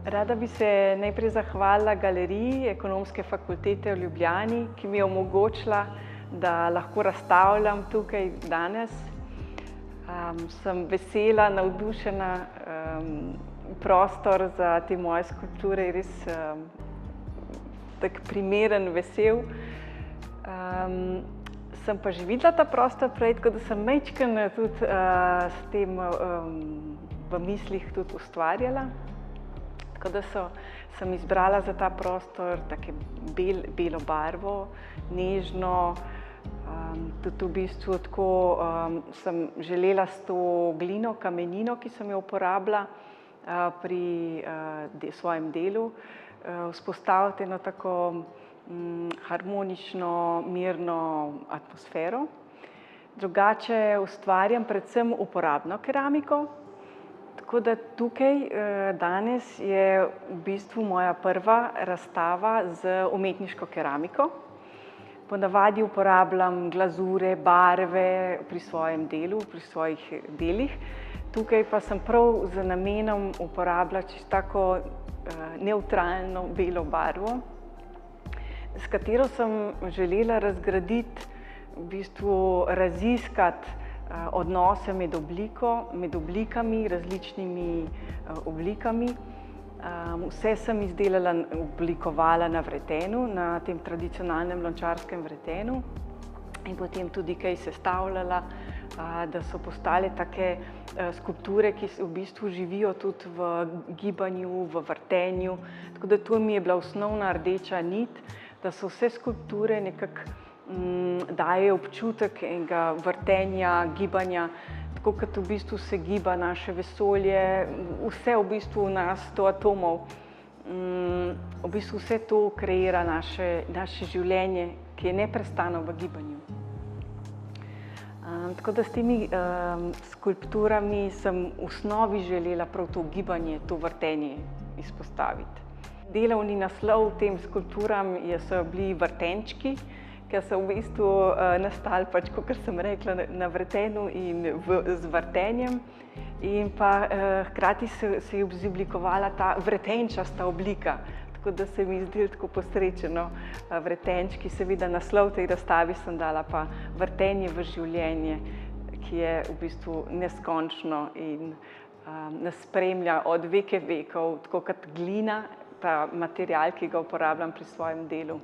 Rada bi se najprej zahvalila Galeriji Ekonomske fakultete v Ljubljani, ki mi je omogočila, da lahko razstavljam tukaj danes. Sem vesela, navdušena, prostor za te moje skulpture je res tak primeren, vesel. Sem pa že videla ta prostor prej, tako da sem majčkeno tudi s tem v mislih tudi ustvarjala. Tako da sem izbrala za ta prostor tako belo barvo, nežno, tudi v bistvu tako sem želela s to glino, kamenino, ki sem jo uporabila pri svojem delu, vzpostaviti eno tako harmonično, mirno atmosfero. Drugače ustvarjam predvsem uporabno keramiko. Tako da tukaj danes je v bistvu moja prva razstava z umetniško keramiko. Ponavadi uporabljam glazure, barve pri svojem delu, pri svojih delih. Tukaj pa sem prav z namenom uporabila čisto tako nevtralno belo barvo, s katero sem želela razgraditi, v bistvu raziskati odnose med oblikami, različnimi oblikami. Vse sem izdelala, oblikovala na vretenu, na tem tradicionalnem lončarskem vretenu in potem tudi kaj sestavljala, da so postale take skulpture, ki v bistvu živijo tudi v gibanju, v vrtenju. Tako da to mi je bila osnovna rdeča nit, da so vse skulpture nekako dajejo občutek enega vrtenja, gibanja, tako kot v bistvu se giba naše vesolje, vse v bistvu v nas, do atomov. V bistvu vse to kreira naše življenje, ki je neprestano v gibanju. Tako da s temi skulpturami sem v osnovi želela prav to gibanje, to vrtenje izpostaviti. Delovni naslov tem skulpturam so bili vrtenčki, ki so v bistvu nastali, kakor sem rekla, na vretenu in z vrtenjem. In pa hkrati se je izoblikovala ta vretenčasta oblika, tako da se mi zdi tako posrečeno. Vretenčki, seveda naslov tej razstavi sem dala pa vrtenje v življenje, ki je v bistvu neskončno in nas spremlja od veke vekov, tako kot glina, ta material, ki ga uporabljam pri svojem delu.